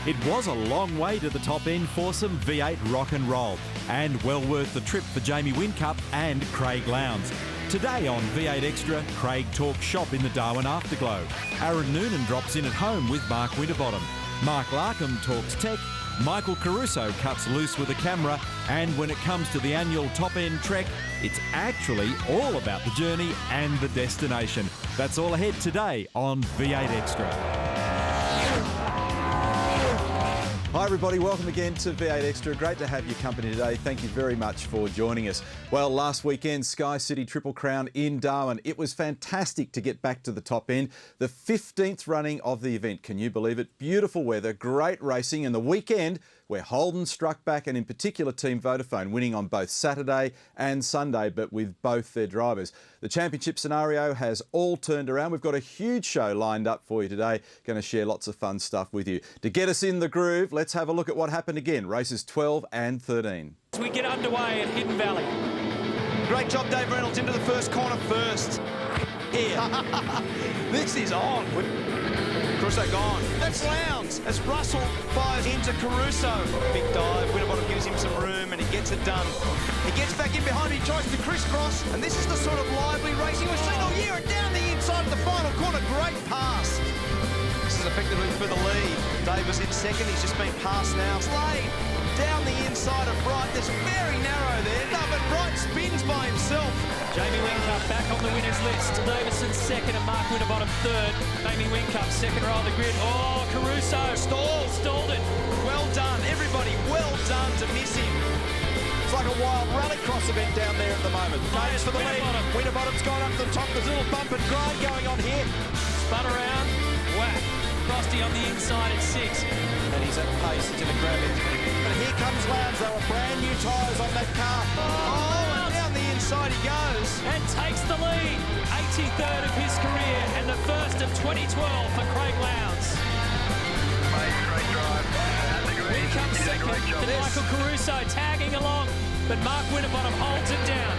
It was a long way to the top end for some V8 rock and roll, and well worth the trip for Jamie Whincup and Craig Lowndes. Today on V8 Extra, Craig talks shop in the Darwin Afterglow. Aaron Noonan drops in at home with Mark Winterbottom. Mark Larkham talks tech. Michael Caruso cuts loose with a camera, and when it comes to the annual Top End Trek, it's actually all about the journey and the destination. That's all ahead today on V8 Extra. Hi everybody, welcome again to V8 Extra. Great to have your company today. Thank you very much for joining us. Well, last weekend, Sky City Triple Crown in Darwin. It was fantastic to get back to the top end. The 15th running of the event. Can you believe it? Beautiful weather, great racing, and the weekend where Holden struck back, and in particular Team Vodafone winning on both Saturday and Sunday, but with both their drivers. The championship scenario has all turned around. We've got a huge show lined up for you today. Going to share lots of fun stuff with you. To get us in the groove, let's have a look at what happened again. Races 12 and 13. As we get underway at Hidden Valley. Great job, Dave Reynolds, into the first corner first. Here. This is on. Caruso gone. That's Lowndes as Russell fires into Caruso. Big dive. Winterbottom gives him some room and he gets it done. He gets back in behind him. He tries to crisscross. And this is the sort of lively racing we've seen all year. And down the inside of the final corner. Great pass. This is effectively for the lead. Davis in second. He's just been passed now. Slade down the inside of Bright. There's very narrow there. No, but Bright spins by himself. Jamie Whincup back on the winners list. Davison second and Mark Winterbottom third. Jamie Whincup second row of the grid. Oh, Caruso stalled it. Well done, everybody. Well done to miss him. It's like a wild rallycross event down there at the moment. Goes for the lead. Winterbottom's gone up to the top. There's a little bump and grind going on here. Spun around. Whack. Frosty on the inside at 6. And he's at pace. He's going to grab it. But here comes Lowndes. There are brand new tyres on that car. Oh, and down the inside he goes. And takes the lead. 83rd of his career and the first of 2012 for Craig Lowndes. Great drive. Here comes second. And Michael Caruso tagging along. But Mark Winterbottom holds it down.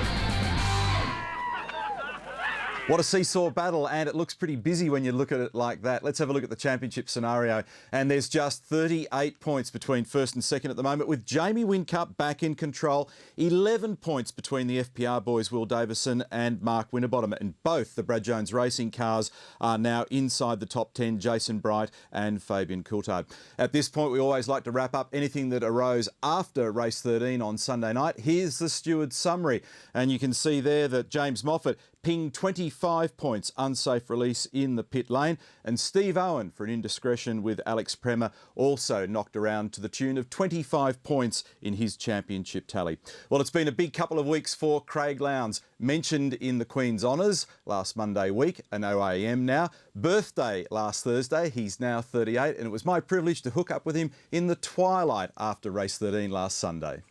What a seesaw battle, and it looks pretty busy when you look at it like that. Let's have a look at the championship scenario, and there's just 38 points between first and second at the moment, with Jamie Whincup back in control. 11 points between the FPR boys, Will Davison and Mark Winterbottom, and both the Brad Jones Racing cars are now inside the top 10, Jason Bright and Fabian Coulthard. At this point, we always like to wrap up anything that arose after race 13 on Sunday night. Here's the steward's summary, and you can see there that James Moffat pinged 25 points, unsafe release in the pit lane, and Steve Owen, for an indiscretion with Alex Premer, also knocked around to the tune of 25 points in his championship tally. Well, it's been a big couple of weeks for Craig Lowndes, mentioned in the Queen's Honours last Monday week, an OAM now. Birthday last Thursday, he's now 38, and it was my privilege to hook up with him in the twilight after race 13 last Sunday.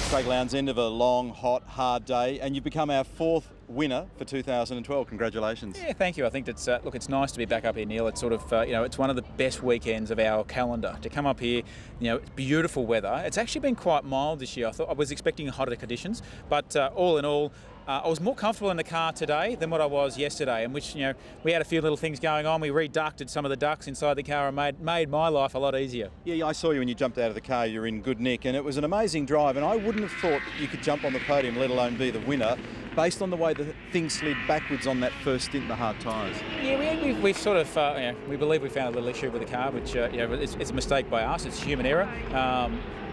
Craig Lowndes, end of a long, hot, hard day, and you've become our fourth winner for 2012. Congratulations. Yeah, thank you. I think it's look, it's nice to be back up here, Neil. It's sort of it's one of the best weekends of our calendar to come up here. It's beautiful weather. It's actually been quite mild this year. I was expecting hotter conditions, but all in all, I was more comfortable in the car today than what I was yesterday, in which we had a few little things going on. We reducted some of the ducts inside the car and made my life a lot easier. Yeah, I saw you when you jumped out of the car. You're in good nick, and it was an amazing drive, and I wouldn't have thought that you could jump on the podium, let alone be the winner, based on the way the thing slid backwards on that first stint in the hard tyres. Yeah, we've sort of, we believe we found a little issue with the car, which it's a mistake by us. It's human error.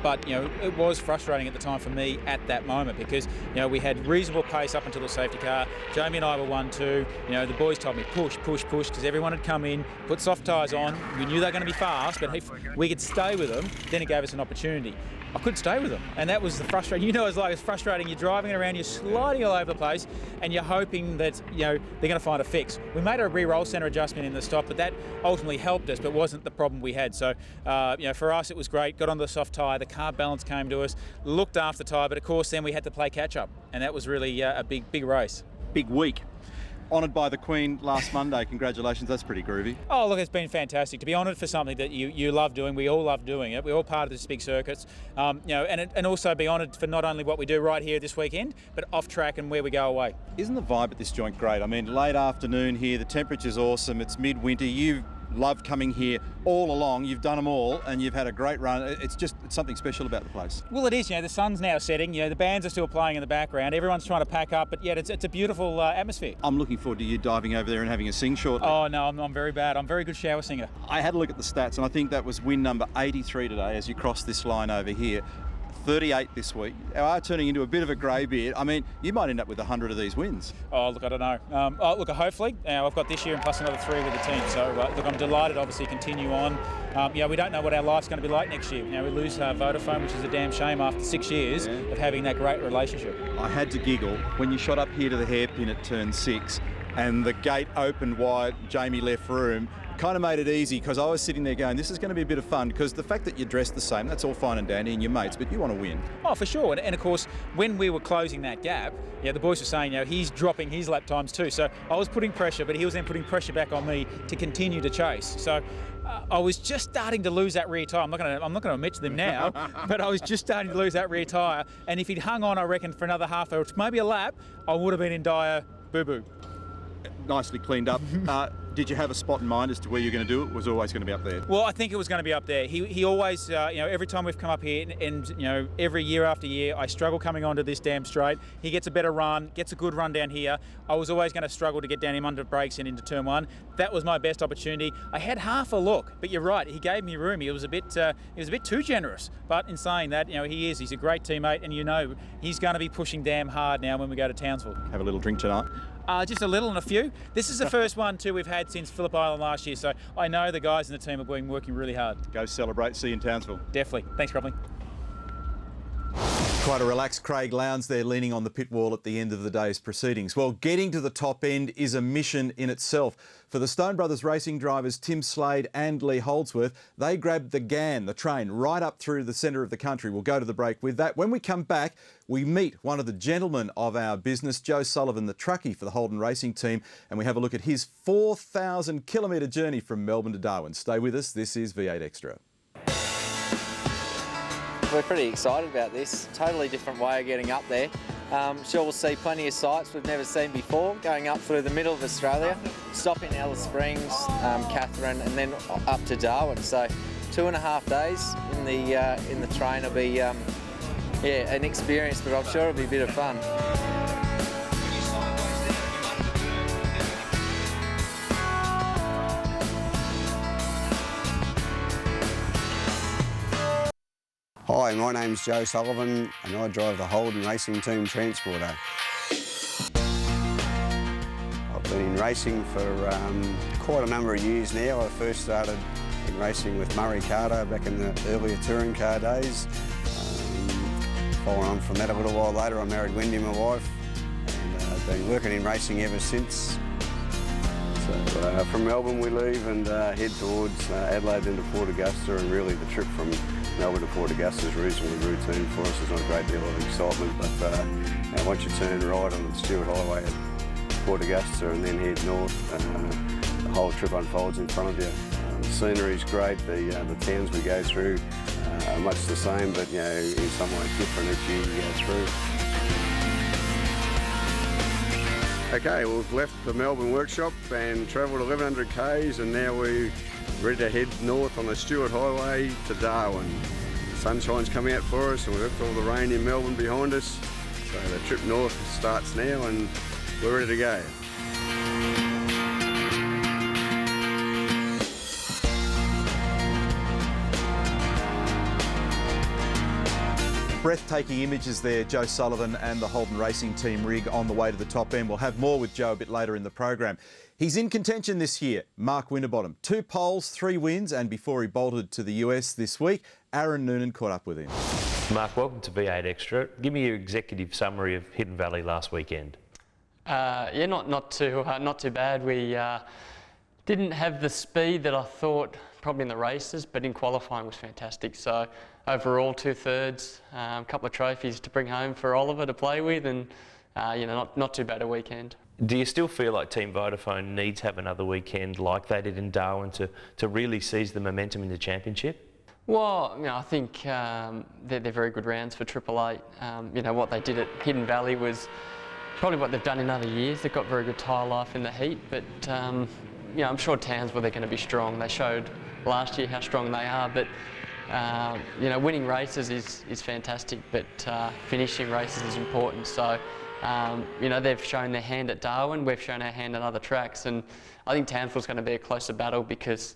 But it was frustrating at the time for me at that moment because we had reasonable pace up until the safety car. Jamie and I were 1-2. The boys told me push because everyone had come in, put soft tyres on. We knew they were going to be fast, but if we could stay with them, then it gave us an opportunity. I couldn't stay with them, and that was the frustrating. It's frustrating. You're driving it around, you're sliding all over the place, and you're hoping that they're going to find a fix. We made a re-roll centre adjustment in the stop, but that ultimately helped us, but wasn't the problem we had. So, for us, it was great. Got on the soft tyre, the car balance came to us, looked after the tyre, but of course, then we had to play catch up, and that was really a big race. Big week. Honoured by the Queen last Monday. Congratulations, that's pretty groovy. Oh, look, it's been fantastic to be honoured for something that you love doing. We all love doing it. We're all part of this big circuits, and also be honoured for not only what we do right here this weekend, but off track and where we go away. Isn't the vibe at this joint great? I mean, late afternoon here, the temperature's awesome. It's midwinter. You've loved coming here all along. You've done them all and you've had a great run. It's something special about the place. Well, it is. The sun's now setting. The bands are still playing in the background. Everyone's trying to pack up, but yet it's a beautiful atmosphere. I'm looking forward to you diving over there and having a sing shortly. Oh no, I'm very bad. I'm a very good shower singer. I had a look at the stats and I think that was win number 83 today as you cross this line over here. 38 this week. You are turning into a bit of a greybeard. I mean, you might end up with 100 of these wins. Oh, look, I don't know. Look, hopefully. I've got this year and plus another 3 with the team. So, look, I'm delighted, obviously, continue on. We don't know what our life's going to be like next year. We lose Vodafone, which is a damn shame after 6 years of having that great relationship. I had to giggle when you shot up here to the hairpin at turn 6 and the gate opened wide, Jamie left room. Kind of made it easy because I was sitting there going, this is going to be a bit of fun, because the fact that you're dressed the same, that's all fine and dandy and your mates, but you want to win. Oh, for sure. And of course, when we were closing that gap, the boys were saying, he's dropping his lap times too. So I was putting pressure, but he was then putting pressure back on me to continue to chase. So I was just starting to lose that rear tyre. I'm not going to admit to them now, but I was just starting to lose that rear tyre. And if he'd hung on, I reckon, for another half or maybe a lap, I would have been in dire boo-boo. Nicely cleaned up. Did you have a spot in mind as to where you're going to do it? Was it always going to be up there? Well, I think it was going to be up there. He always, every time we've come up here, and every year after year, I struggle coming onto this damn straight. He gets a better run, gets a good run down here. I was always going to struggle to get down him under brakes and into turn 1. That was my best opportunity. I had half a look, but you're right. He gave me room. He was a bit too generous. But in saying that, he's a great teammate, and he's going to be pushing damn hard now when we go to Townsville. Have a little drink tonight. Just a little and a few. This is the first one too we've had since Phillip Island last year, so I know the guys in the team have been working really hard. Go celebrate. See you in Townsville. Definitely. Thanks, Crompton. Quite a relaxed Craig Lowndes there, leaning on the pit wall at the end of the day's proceedings. Well, getting to the top end is a mission in itself. For the Stone Brothers racing drivers Tim Slade and Lee Holdsworth, they grabbed the GAN, the train, right up through the centre of the country. We'll go to the break with that. When we come back, we meet one of the gentlemen of our business, Joe Sullivan, the truckie for the Holden Racing Team, and we have a look at his 4,000 kilometre journey from Melbourne to Darwin. Stay with us. This is V8 Extra. We're pretty excited about this. Totally different way of getting up there. Sure, we'll see plenty of sights we've never seen before, going up through the middle of Australia, stop in Alice Springs, Katherine, and then up to Darwin. So 2.5 days in the train will be an experience, but I'm sure it'll be a bit of fun. Hi, my name's Joe Sullivan and I drive the Holden Racing Team Transporter. I've been in racing for quite a number of years now. I first started in racing with Murray Carter back in the earlier touring car days. Following on from that a little while later, I married Wendy, my wife, and I've been working in racing ever since. So from Melbourne we leave and head towards Adelaide into Port Augusta, and really the trip from Melbourne to Port Augusta is reasonably routine for us. There's not a great deal of excitement, but once you turn right on the Stewart Highway at Port Augusta and then head north, the whole trip unfolds in front of you. The scenery is great. The towns we go through are much the same, but in some ways different each year you go through. Okay, well, we've left the Melbourne workshop and travelled 1,100 k's, and now we're ready to head north on the Stewart Highway to Darwin. The sunshine's coming out for us and we've left all the rain in Melbourne behind us. So the trip north starts now and we're ready to go. Breathtaking images there, Joe Sullivan and the Holden Racing Team rig on the way to the top end. We'll have more with Joe a bit later in the program. He's in contention this year, Mark Winterbottom. 2 poles, 3 wins, and before he bolted to the US this week, Aaron Noonan caught up with him. Mark, welcome to V8 Extra. Give me your executive summary of Hidden Valley last weekend. Yeah, not too bad. We didn't have the speed that I thought probably in the races, but in qualifying was fantastic. So overall 2/3, a couple of trophies to bring home for Oliver to play with, and not too bad a weekend. Do you still feel like Team Vodafone needs to have another weekend like they did in Darwin to really seize the momentum in the championship? Well, I think they're very good rounds for Triple Eight. What they did at Hidden Valley was probably what they've done in other years. They've got very good tyre life in the heat, but I'm sure Townsville, they're going to be strong. They showed last year how strong they are, but winning races is fantastic, but finishing races is important. So, they've shown their hand at Darwin, we've shown our hand at other tracks, and I think Townsville's going to be a closer battle because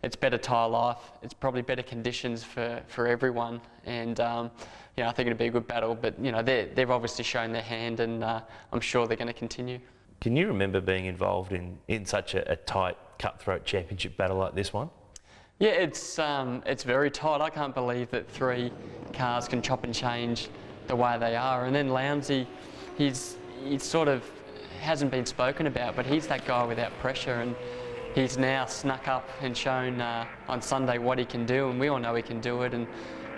it's better tyre life, it's probably better conditions for everyone, and I think it'll be a good battle. But they've obviously shown their hand, and I'm sure they're going to continue. Can you remember being involved in such a tight, cutthroat championship battle like this one? Yeah, it's very tight. I can't believe that 3 cars can chop and change the way they are. And then Lowndes, he's sort of hasn't been spoken about, but he's that guy without pressure, and he's now snuck up and shown on Sunday what he can do, and we all know he can do it. And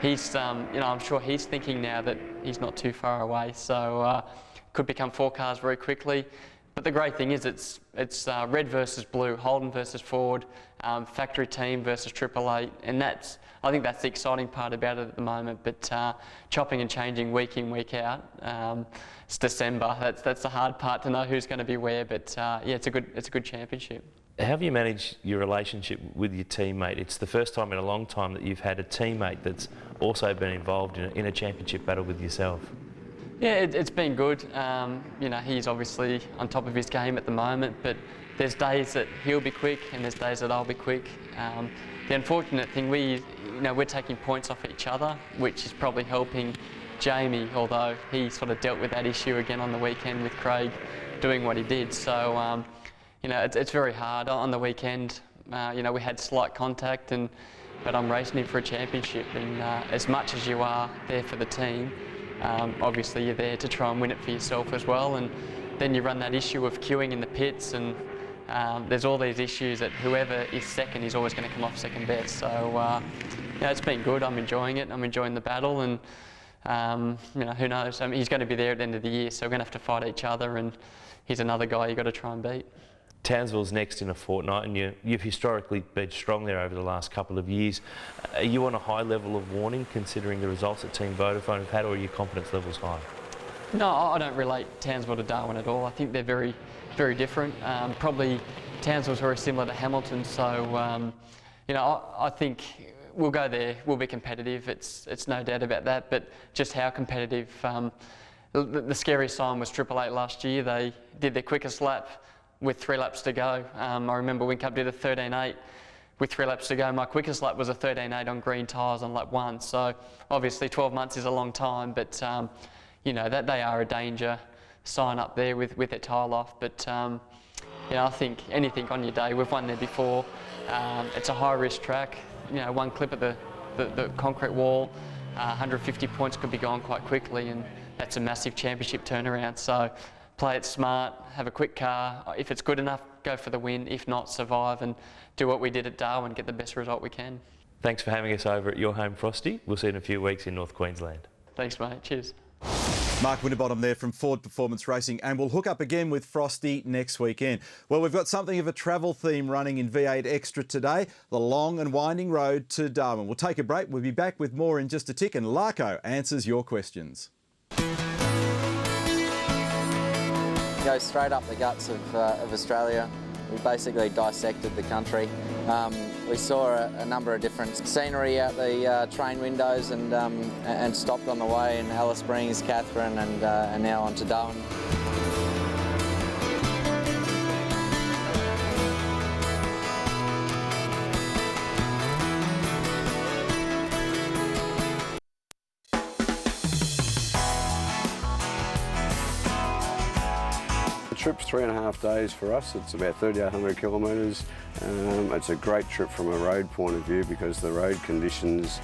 he's, I'm sure he's thinking now that he's not too far away. So could become 4 cars very quickly. But the great thing is it's red versus blue, Holden versus Ford, factory team versus Triple Eight, and I think that's the exciting part about it at the moment. But chopping and changing week in, week out, it's December. That's the hard part, to know who's going to be where. But it's a good championship. How have you managed your relationship with your teammate? It's the first time in a long time that you've had a teammate that's also been involved in a championship battle with yourself. Yeah, it's been good. He's obviously on top of his game at the moment, but there's days that he'll be quick and there's days that I'll be quick. The unfortunate thing, we're taking points off each other, which is probably helping Jamie, although he sort of dealt with that issue again on the weekend with Craig doing what he did. So, it's very hard. On the weekend, we had slight contact, but I'm racing him for a championship, and as much as you are there for the team, obviously you're there to try and win it for yourself as well. And then you run that issue of queuing in the pits, and there's all these issues that whoever is second is always going to come off second best. So it's been good. I'm enjoying it. I'm enjoying the battle, and who knows? I mean, he's going to be there at the end of the year, so we're going to have to fight each other, and he's another guy you've got to try and beat. Townsville's next in a fortnight, and you've historically been strong there over the last couple of years. Are you on a high level of warning considering the results that Team Vodafone have had, or are your confidence levels high? No, I don't relate Townsville to Darwin at all. I think they're very, very different. Probably Townsville's very similar to Hamilton, so I think we'll go there. We'll be competitive. It's no doubt about that. But just how competitive? The scariest sign was Triple Eight last year. They did their quickest lap with 3 laps to go. I remember Wincup did a 13.8 with 3 laps to go. My quickest lap was a 13.8 on green tyres on lap 1. So obviously 12 months is a long time, but that they are a danger sign up there with their tyre life. But I think anything on your day, we've won there before. It's a high risk track. One clip at the concrete wall, 150 points could be gone quite quickly, and that's a massive championship turnaround. So play it smart, have a quick car. If it's good enough, go for the win. If not, survive and do what we did at Darwin, get the best result we can. Thanks for having us over at your home, Frosty. We'll see you in a few weeks in North Queensland. Thanks, mate. Cheers. Mark Winterbottom there from Ford Performance Racing, and we'll hook up again with Frosty next weekend. Well, we've got something of a travel theme running in V8 Extra today, the long and winding road to Darwin. We'll take a break. We'll be back with more in just a tick, and Larko answers your questions. Go straight up the guts of Australia. We basically dissected the country. We saw a number of different scenery out the train windows, and stopped on the way in Alice Springs, Katherine, and now on to Darwin. The trip's 3.5 days for us. It's about 3,800 kilometres. It's a great trip from a road point of view because the road conditions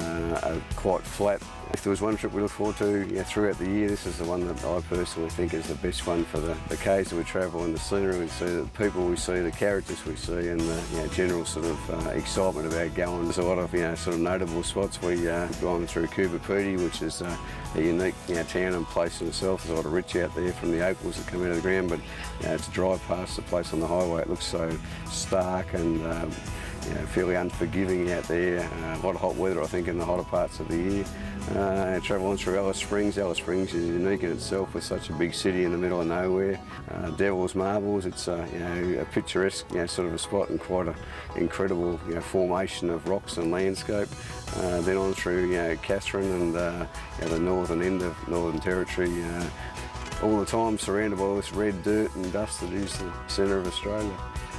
are quite flat. If there was one trip we look forward to throughout the year, this is the one that I personally think is the best one for the k's that we travel and the scenery we see, the people we see, the characters we see, and the general sort of excitement about going. There's a lot of sort of notable spots. We gone through Coober Pedy, which is a unique town and place in itself. There's a lot of rich out there from the opals that come out of the ground, but to drive past the place on the highway, it looks so stark and fairly unforgiving out there. A lot of hot weather, I think, in the hotter parts of the year. Travelling through Alice Springs. Alice Springs is unique in itself with such a big city in the middle of nowhere. Devil's Marbles, it's a picturesque sort of a spot and quite an incredible formation of rocks and landscape. Then on through Catherine and the northern end of Northern Territory. All the time surrounded by this red dirt and dust that is the centre of Australia.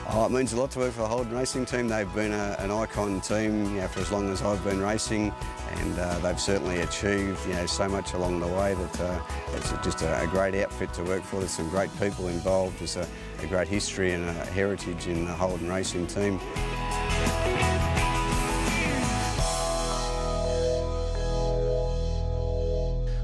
Oh, it means a lot to work for the Holden Racing team. They've been an icon team for as long as I've been racing, and they've certainly achieved so much along the way that it's just a great outfit to work for. There's some great people involved. There's a great history and a heritage in the Holden Racing team.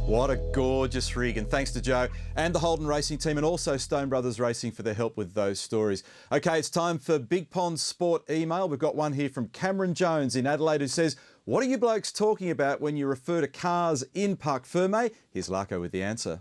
What a gorgeous rig, and thanks to Joe and the Holden Racing team and also Stone Brothers Racing for their help with those stories. OK, it's time for Big Pond Sport email. We've got one here from Cameron Jones in Adelaide who says, what are you blokes talking about when you refer to cars in Parc Ferme? Here's Larko with the answer.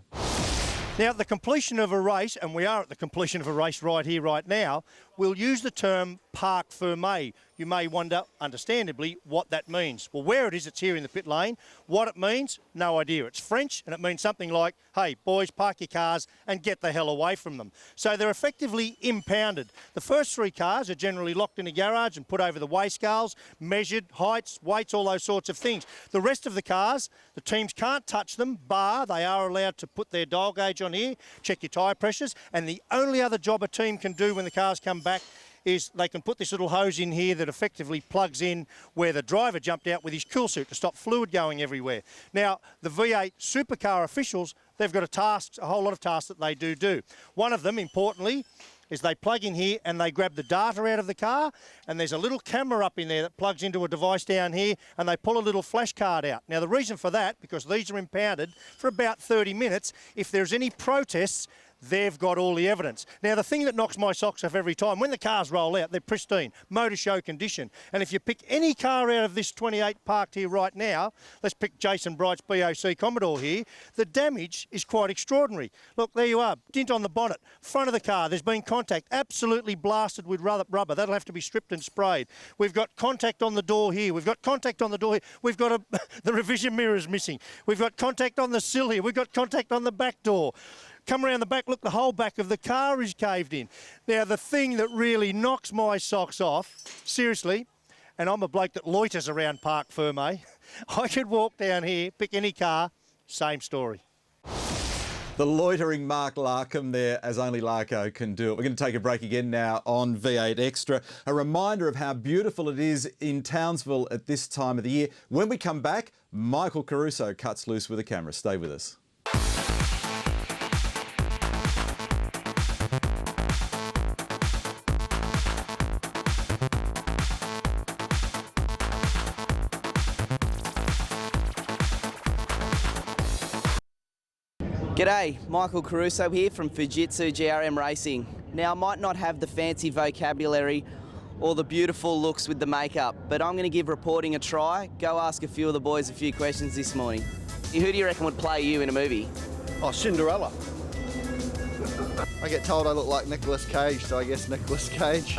Now, at the completion of a race, and we are at the completion of a race right here, right now, we'll use the term Parc Ferme. You may wonder, understandably, what that means. Well, where it is, it's here in the pit lane. What it means, no idea. It's French, and it means something like, hey, boys, park your cars and get the hell away from them. So they're effectively impounded. The first 3 cars are generally locked in a garage and put over the weigh scales, measured, heights, weights, all those sorts of things. The rest of the cars, the teams can't touch them, bar they are allowed to put their dial gauge on here, check your tyre pressures, and the only other job a team can do when the cars come back is they can put this little hose in here that effectively plugs in where the driver jumped out with his cool suit to stop fluid going everywhere. Now, the V8 supercar officials, they've got a whole lot of tasks that they do. One of them, importantly, is they plug in here and they grab the data out of the car, and there's a little camera up in there that plugs into a device down here, and they pull a little flash card out. Now, the reason for that, because these are impounded for about 30 minutes, if there's any protests, they've got all the evidence. Now, the thing that knocks my socks off every time, when the cars roll out, they're pristine, motor show condition. And if you pick any car out of this 28 parked here right now, let's pick Jason Bright's BOC Commodore here, the damage is quite extraordinary. Look, there you are, dint on the bonnet, front of the car, there's been contact, absolutely blasted with rubber. That'll have to be stripped and sprayed. We've got contact on the door here. We've got contact on the door here. We've got the revision mirrors missing. We've got contact on the sill here. We've got contact on the back door. Come around the back, look, the whole back of the car is caved in. Now, the thing that really knocks my socks off, seriously, and I'm a bloke that loiters around Parc Ferme, I could walk down here, pick any car, same story. The loitering Mark Larkham there, as only Larko can do it. We're going to take a break again now on V8 Extra. A reminder of how beautiful it is in Townsville at this time of the year. When we come back, Michael Caruso cuts loose with a camera. Stay with us. G'day, Michael Caruso here from Fujitsu GRM Racing. Now, I might not have the fancy vocabulary or the beautiful looks with the makeup, but I'm going to give reporting a try. Go ask a few of the boys a few questions this morning. Who do you reckon would play you in a movie? Oh, Cinderella. I get told I look like Nicolas Cage, so I guess Nicolas Cage.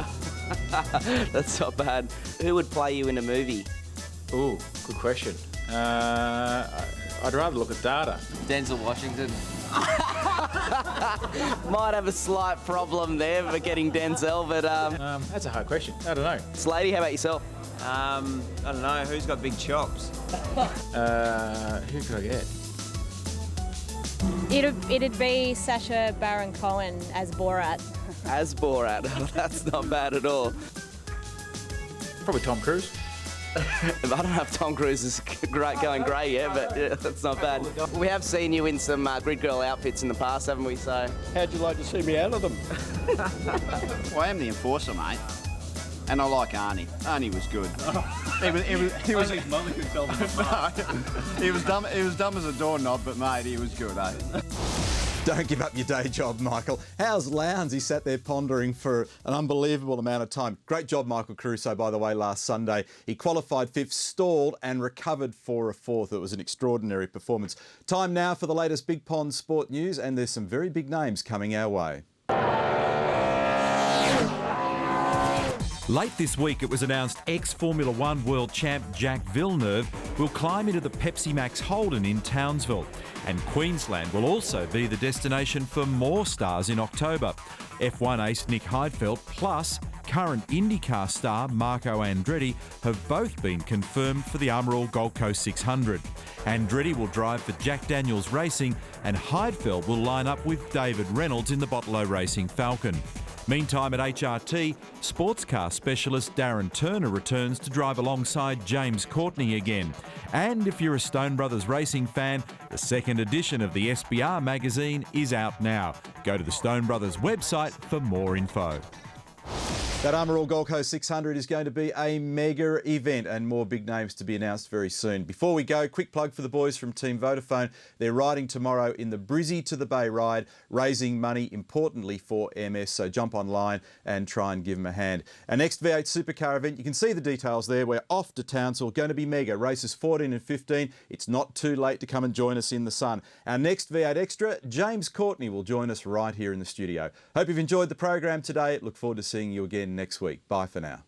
That's not bad. Who would play you in a movie? Ooh, good question. I'd rather look at data. Denzel Washington. Might have a slight problem there for getting Denzel, but... That's a hard question. I don't know. Slady, how about yourself? I don't know. Who's got big chops? Who could I get? It'd be Sacha Baron Cohen as Borat. As Borat? That's not bad at all. Probably Tom Cruise. I don't know if Tom Cruise is going grey yet, but yeah, that's not bad. We have seen you in some Grid Girl outfits in the past, haven't we? So, how'd you like to see me out of them? Well, I am the enforcer, mate, and I like Arnie. Arnie was good. He was his mother could tell me. He was dumb. He was dumb as a doorknob, but mate, he was good, eh? Don't give up your day job, Michael. How's Lowndes? He sat there pondering for an unbelievable amount of time. Great job, Michael Caruso, by the way, last Sunday. He qualified 5th, stalled and recovered for a 4th. It was an extraordinary performance. Time now for the latest Big Pond Sport news, and there's some very big names coming our way. Late this week, it was announced ex-Formula One world champ Jack Villeneuve will climb into the Pepsi Max Holden in Townsville. And Queensland will also be the destination for more stars in October. F1 ace Nick Heidfeld plus current IndyCar star Marco Andretti have both been confirmed for the Armour All Gold Coast 600. Andretti will drive for Jack Daniels Racing and Heidfeld will line up with David Reynolds in the Bottle Racing Falcon. Meantime at HRT, sports car specialist Darren Turner returns to drive alongside James Courtney again. And if you're a Stone Brothers racing fan, the second edition of the SBR magazine is out now. Go to the Stone Brothers website for more info. That Armour All Gold Coast 600 is going to be a mega event and more big names to be announced very soon. Before we go, quick plug for the boys from Team Vodafone. They're riding tomorrow in the Brizzy to the Bay ride, raising money importantly for MS. So jump online and try and give them a hand. Our next V8 Supercar event, you can see the details there. We're off to Townsville, going to be mega. Races 14 and 15. It's not too late to come and join us in the sun. Our next V8 Extra, James Courtney will join us right here in the studio. Hope you've enjoyed the program today. Look forward to seeing you again next week. Bye for now.